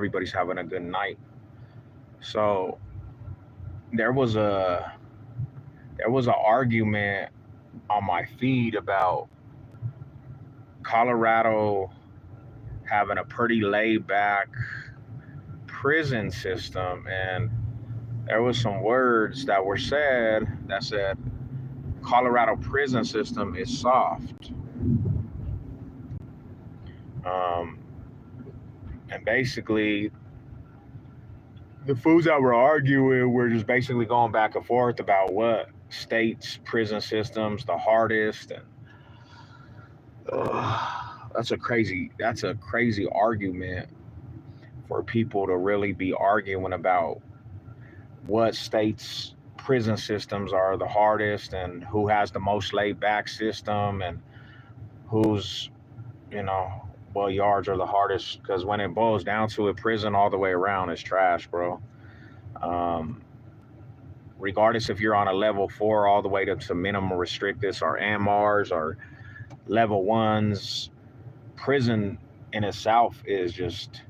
everybody's having a good night. So there was a there was an argument on my feed about Colorado having a pretty laid back prison system, and there was some words that were said that said Colorado prison system is soft. Um, and basically, the fools that were arguing were just basically going back and forth about what states' prison systems the hardest, and that's a crazy argument for people to really be arguing about what states' prison systems are the hardest and who has the most laid back system and whose you know well yards are the hardest, because when it boils down to it, prison all the way around is trash, bro. um, Regardless if you're on a level 4 all the way to minimum restricted or AMRs or level 1s, prison in itself is just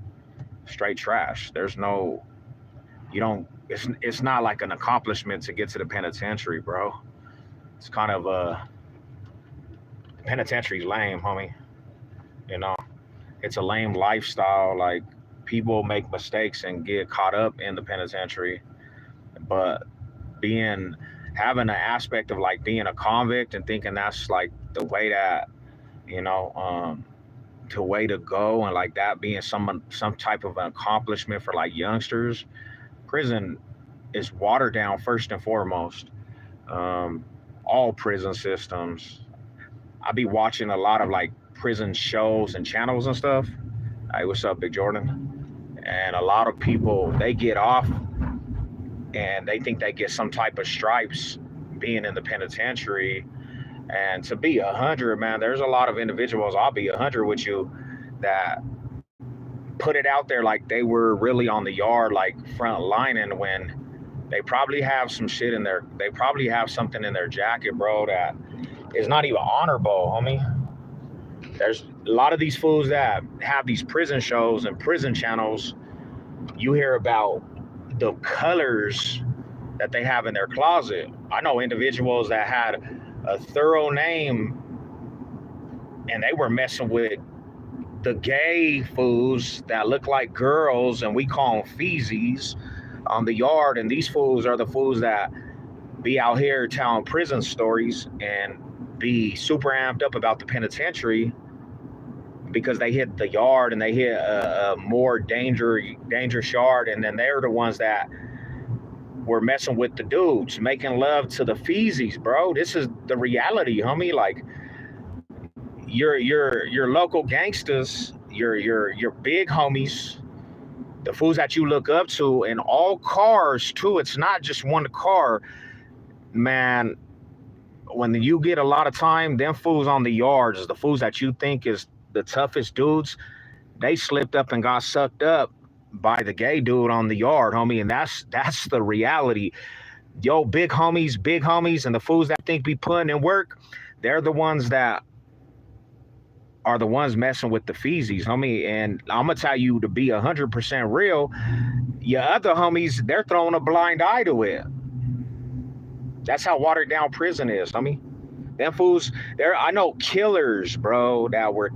straight trash. There's no, you don't, it's not like an accomplishment to get to the penitentiary, bro. It's kind of penitentiary's lame, homie. You know, it's a lame lifestyle. Like, people make mistakes and get caught up in the penitentiary, but being having an aspect of like being a convict and thinking that's like the way that you know the way to go, and like that being some type of an accomplishment for like youngsters. Prison is watered down first and foremost. um, all prison systems. I be watching a lot of like prison shows and channels and stuff. Hey, what's up, Big Jordan? And a lot of people, they get off and they think they get some type of stripes being in the penitentiary. And to be 100, man, there's a lot of individuals, I'll be 100 with you, that put it out there like they were really on the yard, like front lining, when they probably have some shit in their, they probably have something in their jacket, bro, that is not even honorable, homie. There's a lot of these fools that have these prison shows and prison channels. You hear about the colors that they have in their closet. I know individuals that had a thorough name and they were messing with the gay fools that look like girls, and we call them feezies, on the yard. And these fools are the fools that be out here telling prison stories and be super amped up about the penitentiary because they hit the yard and they hit a more dangerous yard, and then they're the ones that were messing with the dudes, making love to the feezies, bro. This is the reality, homie. Like, your local gangsters, your big homies, the fools that you look up to, in all cars too. It's not just one car, man. When you get a lot of time, them fools on the yards, the fools that you think is the toughest dudes, they slipped up and got sucked up by the gay dude on the yard, homie. And that's the reality. Yo, big homies, and the fools that think be putting in work, they're the ones that are the ones messing with the feezies, homie. And I'm gonna tell you, to be 100% real, your other homies, they're throwing a blind eye to it. That's how watered down prison is, homie. Them fools, I know killers, bro, that were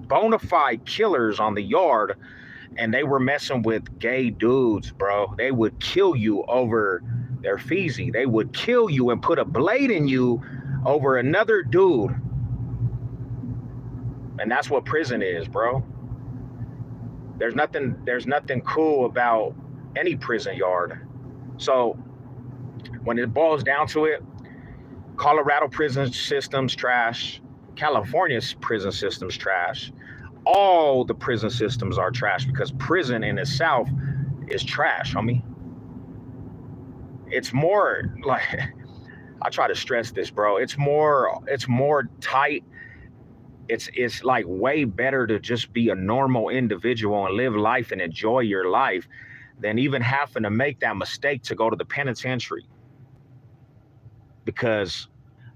bona fide killers on the yard, and they were messing with gay dudes, bro. They would kill you over their feezy. They would kill you and put a blade in you over another dude. And that's what prison is, bro. There's nothing cool about any prison yard. So when it boils down to it, Colorado prison system's trash. California's prison system's trash. All the prison systems are trash because prison in itself is trash, homie. It's more like, I try to stress this, bro. It's more tight. It's like way better to just be a normal individual and live life and enjoy your life than even having to make that mistake to go to the penitentiary. Because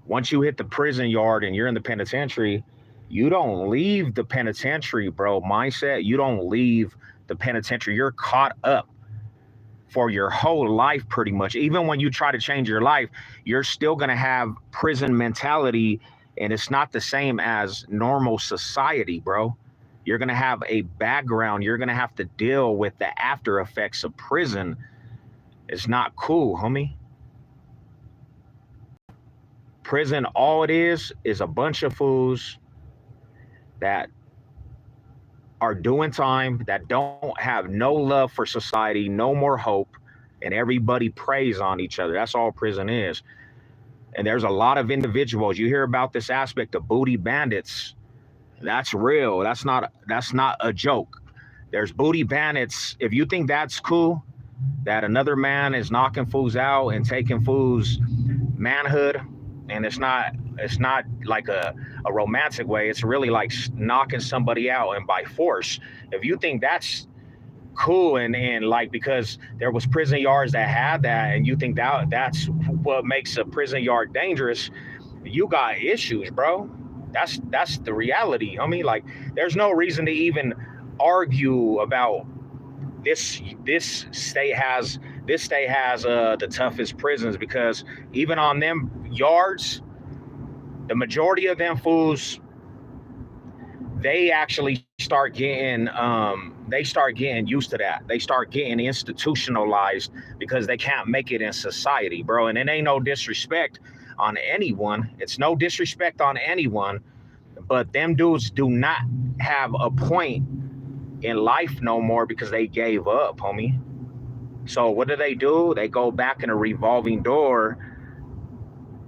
once you hit the prison yard and you're in the penitentiary, you don't leave the penitentiary, bro, mindset. You don't leave the penitentiary. You're caught up for your whole life pretty much. Even when you try to change your life, you're still going to have prison mentality, and it's not the same as normal society, bro. You're going to have a background. You're going to have to deal with the after effects of prison. It's not cool, homie. Prison, all it is a bunch of fools that are doing time, that don't have no love for society, no more hope, and everybody preys on each other. That's all prison is. And there's a lot of individuals. You hear about this aspect of booty bandits. That's real. That's not a joke. There's booty bandits. If you think that's cool, that another man is knocking fools out and taking fools' manhood, and it's not like a romantic way. It's really like knocking somebody out and by force. If you think that's cool and like because there was prison yards that had that, and you think that's what makes a prison yard dangerous, you got issues, bro. That's the reality. I mean, like, there's no reason to even argue about this state has the toughest prisons, because even on them yards, the majority of them fools, they actually start getting used to that. They start getting institutionalized because they can't make it in society, bro. And it ain't no disrespect on anyone. It's no disrespect on anyone, but them dudes do not have a point in life no more because they gave up, homie. So what do? They go back in a revolving door,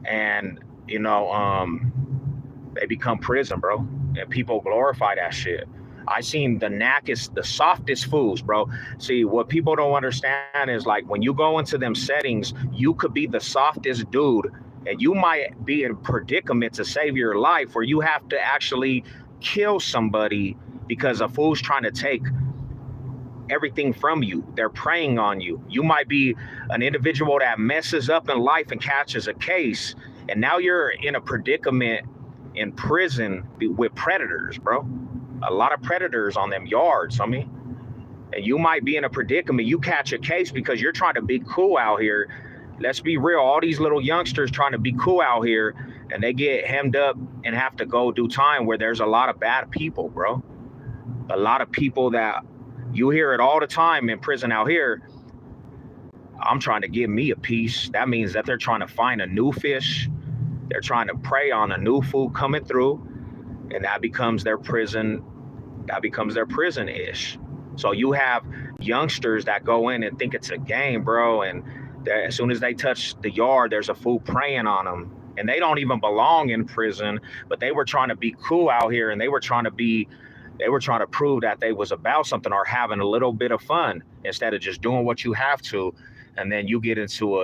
and they become prison, bro. And people glorify that shit. I seen the softest fools, bro. See, what people don't understand is, like, when you go into them settings, you could be the softest dude, and you might be in a predicament to save your life where you have to actually kill somebody because a fool's trying to take everything from you. They're preying on you. You might be an individual that messes up in life and catches a case, and now you're in a predicament in prison with predators, bro. A lot of predators on them yards, and you might be in a predicament. You catch a case because you're trying to be cool out here. Let's be real. All these little youngsters trying to be cool out here, and they get hemmed up and have to go do time where there's a lot of bad people, bro. A lot of people that you hear it all the time in prison out here. I'm trying to give me a piece. That means that they're trying to find a new fish. They're trying to prey on a new food coming through, and that becomes their prison. That becomes their prison-ish. So you have youngsters that go in and think it's a game, bro, and as soon as they touch the yard, there's a fool preying on them, and they don't even belong in prison, but they were trying to be cool out here, and they were trying to prove that they was about something or having a little bit of fun instead of just doing what you have to. And then you get into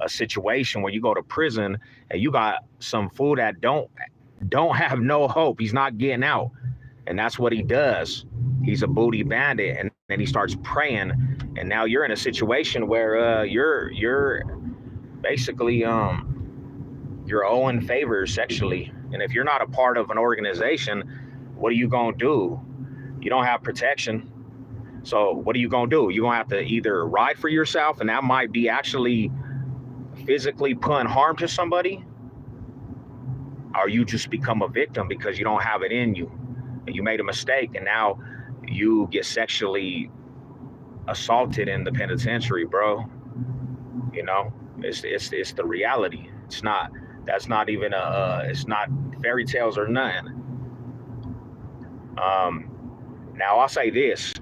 a situation where you go to prison and you got some fool that don't have no hope. He's not getting out, and that's what he does. He's a booty bandit, and then he starts preying, and now you're in a situation where you're basically you're owing favors sexually. And if you're not a part of an organization, what are you gonna do? You don't have protection. So what are you gonna do? You're gonna have to either ride for yourself, and that might be actually physically putting harm to somebody, or you just become a victim because you don't have it in you, and you made a mistake, and now you get sexually assaulted in the penitentiary, bro. It's the reality. That's not even it's not fairy tales or nothing. Now I'll say this.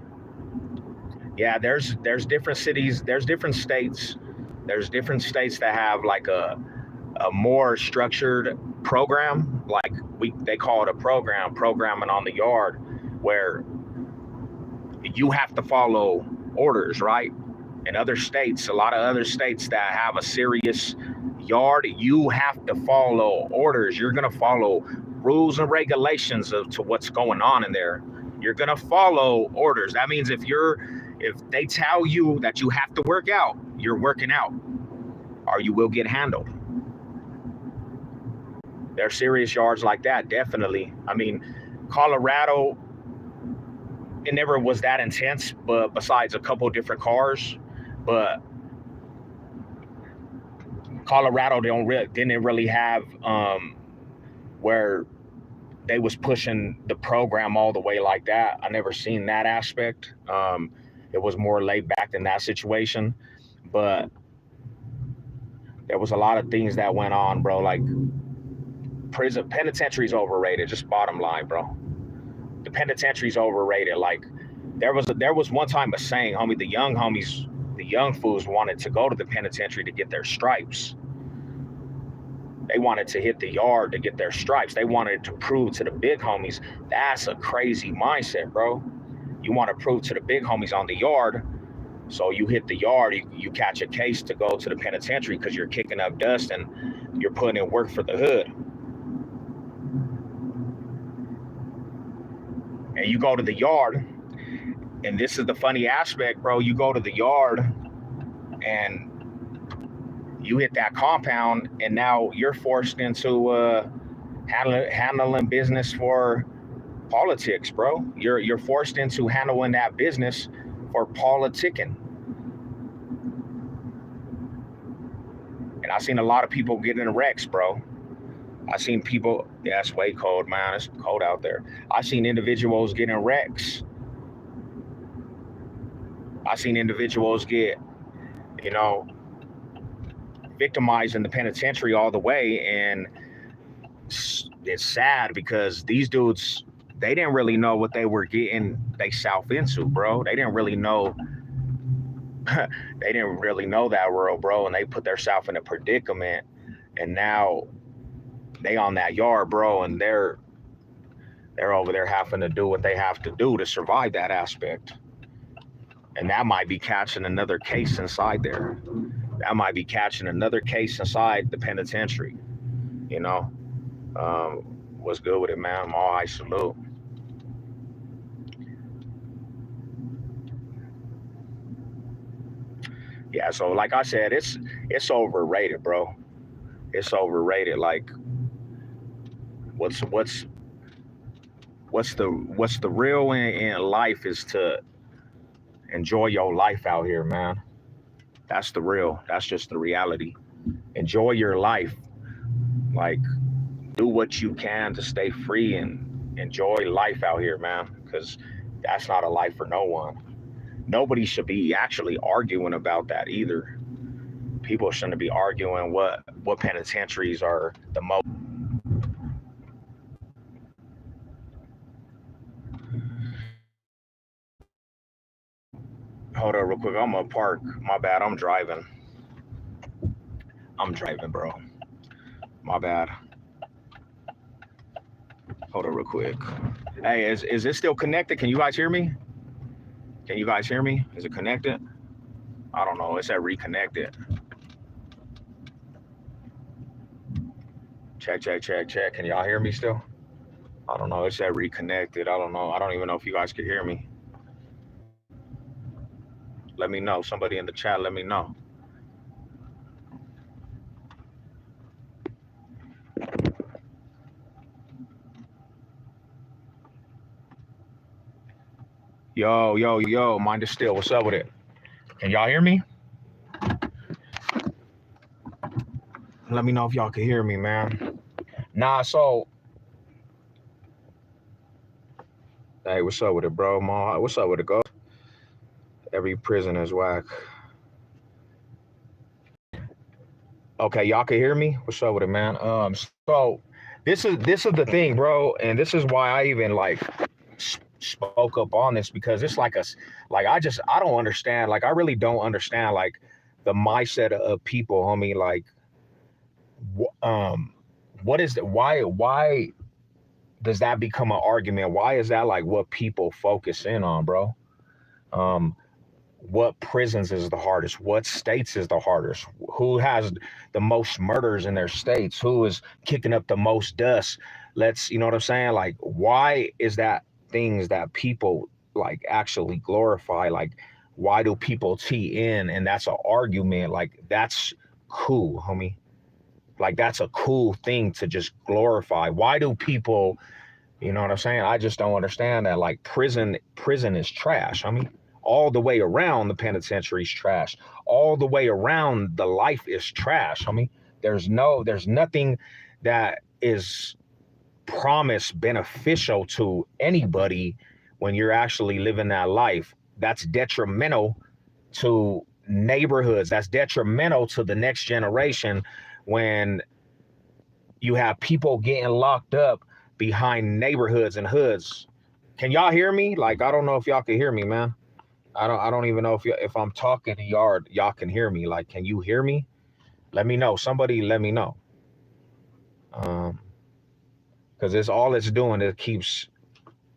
Yeah, there's different cities, there's different states that have like a more structured program, like they call it a programming on the yard, where you have to follow orders, right? In other states, a lot of other states that have a serious yard, you have to follow orders. You're gonna follow rules and regulations to what's going on in there. You're gonna follow orders. That means if they tell you that you have to work out, you're working out, or you will get handled. There are serious yards like that, definitely. I mean, Colorado it never was that intense, but besides a couple different cars. But Colorado didn't really have where they was pushing the program all the way like that. I never seen that aspect. It was more laid back in that situation, but there was a lot of things that went on, bro. Like penitentiary's overrated. Just bottom line, bro. The penitentiary's overrated. Like there was one time a saying, homie, the young fools wanted to go to the penitentiary to get their stripes. They wanted to hit the yard to get their stripes. They wanted to prove to the big homies. That's a crazy mindset, bro. You want to prove to the big homies on the yard, so you hit the yard, you catch a case to go to the penitentiary because you're kicking up dust and you're putting in work for the hood. And you go to the yard, and this is the funny aspect, bro. You go to the yard and you hit that compound, and now you're forced into handling business for politics, bro. You're forced into handling that business for politicking. And I've seen a lot of people get in wrecks, bro. I've seen people, yeah, it's way cold, man. It's cold out there. I've seen individuals get in wrecks. I've seen individuals get, victimized in the penitentiary all the way. And it's sad because these dudes, they didn't really know what they were getting themselves into, bro. They didn't really know that world, bro. And they put themselves in a predicament, and now they on that yard, bro, and they're over there having to do what they have to do to survive that aspect. And that might be catching another case inside there. That might be catching another case inside the penitentiary. What's good with it, man? All I salute. Yeah, so like I said, it's overrated, bro. It's overrated. Like, what's the real in life is to enjoy your life out here, man. That's the real. That's just the reality. Enjoy your life. Like, do what you can to stay free and enjoy life out here, man. Because that's not a life for no one. Nobody should be actually arguing about that either. People shouldn't be arguing what penitentiaries are the most. Hold on real quick. I'm gonna park. My bad. I'm driving, bro. My bad. Hold on real quick. Hey, is this still connected? Can you guys hear me? Is it connected? I don't know. It said reconnected. Check. Can y'all hear me still? I don't know. It said reconnected. I don't know. I don't even know if you guys can hear me. Let me know. Somebody in the chat, let me know. Yo, mind is still. What's up with it? Can y'all hear me? Let me know if y'all can hear me, man. Nah, so hey, what's up with it, bro? What's up with it, go? Every prison is whack. Okay, y'all can hear me? What's up with it, man? So this is the thing, bro, and this is why I even like spoke up on this, because it's like I don't understand. Like, I really don't understand like the mindset of people, homie. Like, what is that? Why does that become an argument? Why is that like what people focus in on, bro? What prisons is the hardest? What states is the hardest? Who has the most murders in their states? Who is kicking up the most dust? You know what I'm saying? Like, why is that things that people like actually glorify? Like, why do people tee in and that's an argument? Like, that's cool, homie. Like, that's a cool thing to just glorify. Why do people You know what I'm saying? I just don't understand that. Like prison is trash. I mean, all the way around the penitentiary is trash. All the way around the life is trash. I mean, there's nothing that is promised beneficial to anybody when you're actually living that life. That's detrimental to neighborhoods. That's detrimental to the next generation when you have people getting locked up behind neighborhoods and hoods. Can y'all hear me? Like, I don't know if y'all can hear me, man. I don't even know if I'm talking to y'all can hear me. Like, can you hear me? Let me know. Somebody let me know. Because it's all it's doing. It keeps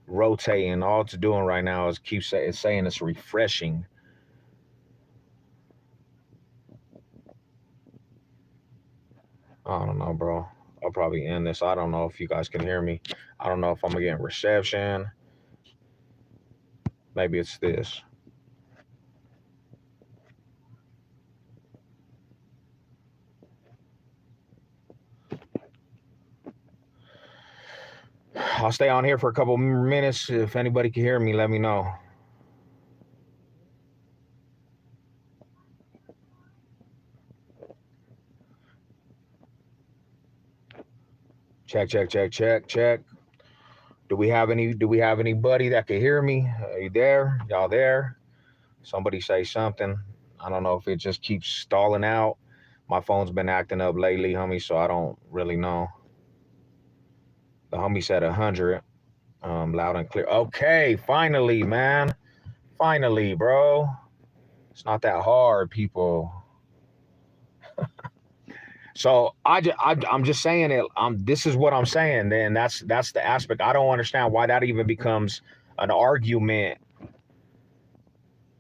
rotating. All it's doing right now is it's saying it's refreshing. I don't know, bro. I'll probably end this. I don't know if you guys can hear me. I don't know if I'm getting reception. Maybe it's this. I'll stay on here for a couple minutes. If anybody can hear me, let me know. Check, check, check, check, check. Do we have anybody that can hear me? Are you there? Y'all there? Somebody say something. I don't know if it just keeps stalling out. My phone's been acting up lately, homie, so I don't really know. The homie said 100. Loud and clear. Okay, finally, man. Finally, bro. It's not that hard, people. So I'm just saying it. This is what I'm saying. Then that's the aspect. I don't understand why that even becomes an argument.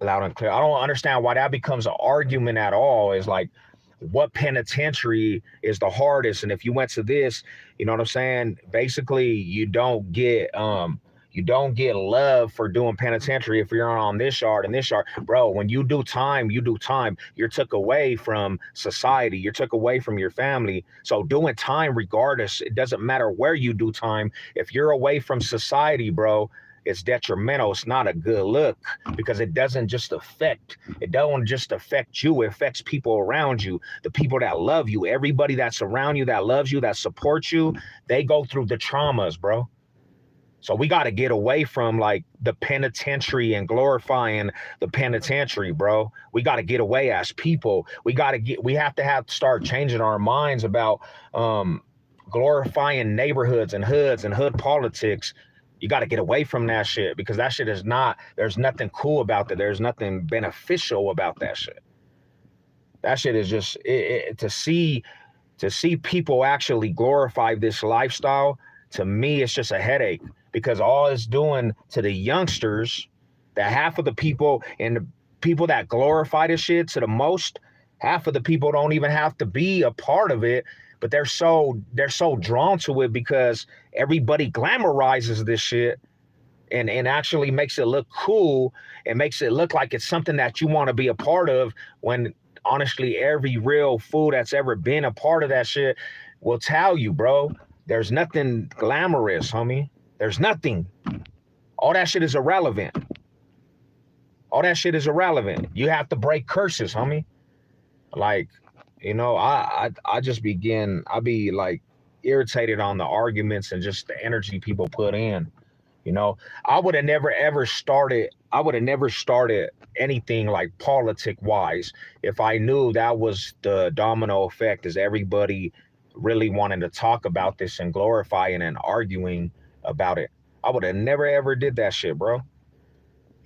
Loud and clear. I don't understand why that becomes an argument at all. Is like, what penitentiary is the hardest? And if you went to this, you know what I'm saying? Basically, you don't get love for doing penitentiary if you're on this yard and this yard. Bro, when you do time, you do time. You're took away from society. You're took away from your family. So doing time regardless, it doesn't matter where you do time. If you're away from society, bro, it's detrimental. It's not a good look because it don't just affect you. It affects people around you, the people that love you, everybody that's around you, that loves you, that supports you. They go through the traumas, bro. So we got to get away from like the penitentiary and glorifying the penitentiary, bro. We got to get away as people. We have to start changing our minds about glorifying neighborhoods and hoods and hood politics. You got to get away from that shit because that shit is not, there's nothing cool about that. There's nothing beneficial about that shit. That shit is just, to see people actually glorify this lifestyle, to me, it's just a headache because all it's doing to the youngsters, that half of the people and the people that glorify this shit to the most, half of the people don't even have to be a part of it, but they're so drawn to it because everybody glamorizes this shit and actually makes it look cool and makes it look like it's something that you want to be a part of, when honestly every real fool that's ever been a part of that shit will tell you, bro, there's nothing glamorous, homie. There's nothing. All that shit is irrelevant. All that shit is irrelevant. You have to break curses, homie. Like, you know, I be like irritated on the arguments and just the energy people put in. You know, I would have never started anything like politic wise if I knew that was the domino effect, is everybody really wanting to talk about this and glorifying and arguing about it. I would have never ever did that shit, bro.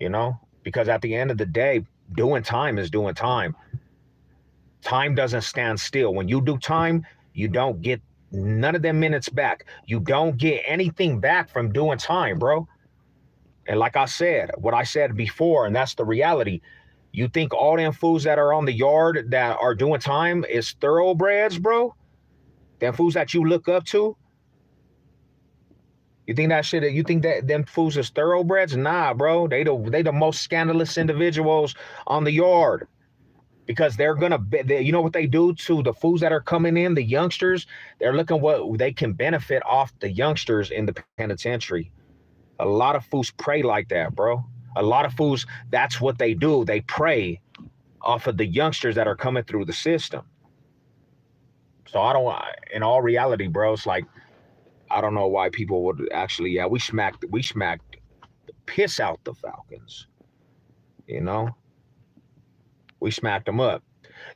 You know, because at the end of the day, doing time is doing time. Time doesn't stand still. When you do time, you don't get none of them minutes back. You don't get anything back from doing time, bro. And like I said, what I said before, and that's the reality. You think all them fools that are on the yard that are doing time is thoroughbreds, bro? Them fools that you look up to? You think that them fools is thoroughbreds? Nah, bro. They the most scandalous individuals on the yard. because they're gonna you know what they do to the fools that are coming in, the youngsters. They're looking what they can benefit off the youngsters in the penitentiary. A lot of fools pray like that, bro. A lot of fools, that's what they do. They prey off of the youngsters that are coming through the system. So I don't, in all reality, bro, it's like, I don't know why people would actually, yeah, we smacked the piss out the Falcons. You know, we smacked them up.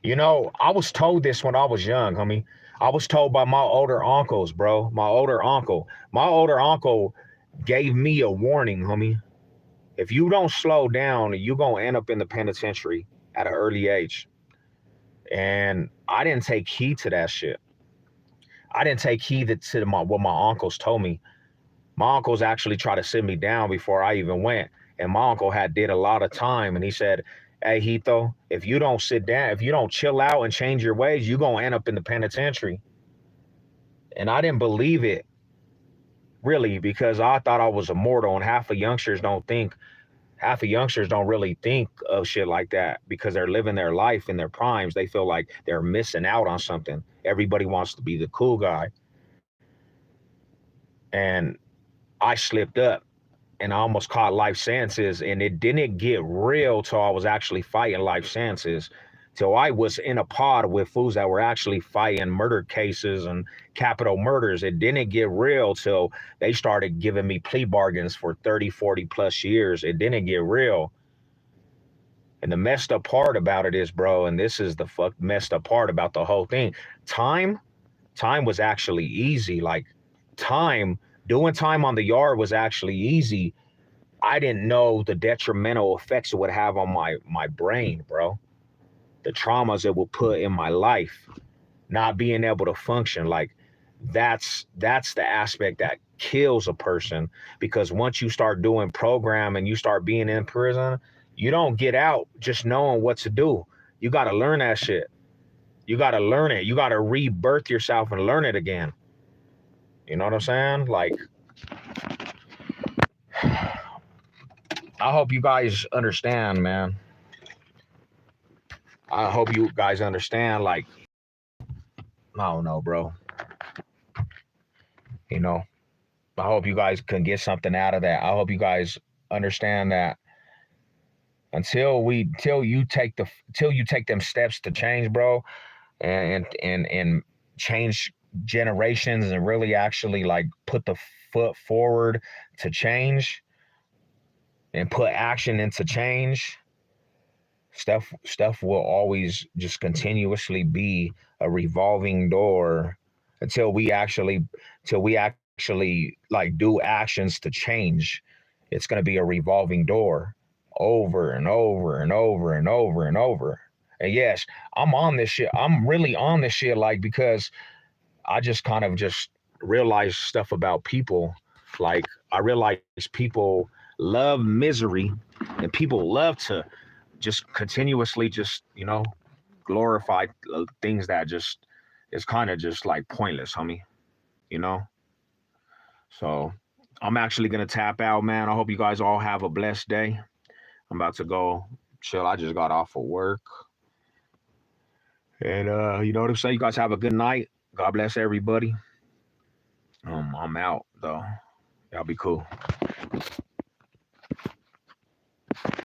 You know, I was told this when I was young, homie. I was told by my older uncles, bro. My older uncle gave me a warning, homie. If you don't slow down, you're going to end up in the penitentiary at an early age. And I didn't take heed to that shit. I didn't take heed to what my uncles told me. My uncles actually tried to sit me down before I even went. And my uncle had did a lot of time. And he said, hey, Hito, if you don't sit down, if you don't chill out and change your ways, you're going to end up in the penitentiary. And I didn't believe it, really, because I thought I was immortal. And half of youngsters don't really think of shit like that because they're living their life in their primes. They feel like they're missing out on something. Everybody wants to be the cool guy. And I slipped up and I almost caught life sentences, and it didn't get real till I was actually fighting life sentences, till I was in a pod with fools that were actually fighting murder cases and capital murders. It didn't get real till they started giving me plea bargains for 30, 40 plus years. It didn't get real. And the messed up part about it is, bro, and this is the messed up part about the whole thing. Time was actually easy. Like doing time on the yard was actually easy. I didn't know the detrimental effects it would have on my brain, bro. The traumas it will put in my life, not being able to function. Like that's the aspect that kills a person, because once you start doing program and you start being in prison, you don't get out just knowing what to do. You got to learn that shit. You got to learn it. You got to rebirth yourself and learn it again. You know what I'm saying? Like, I hope you guys understand, man. I hope you guys understand. Like, I don't know, bro. You know, I hope you guys can get something out of that. I hope you guys understand that until you take them steps to change, bro, and change generations and really actually like put the foot forward to change and put action into change, stuff will always just continuously be a revolving door until we actually like do actions to change. It's going to be a revolving door over and over and over and over and over. And yes, I'm on this shit. I'm really on this shit, like, because I just kind of just realized stuff about people. Like, I realized people love misery and people love to just continuously just, glorify things that just is kind of just like pointless, homie, you know? So I'm actually going to tap out, man. I hope you guys all have a blessed day. I'm about to go chill. I just got off of work. And you know what I'm saying? You guys have a good night. God bless everybody. I'm out though. Y'all be cool.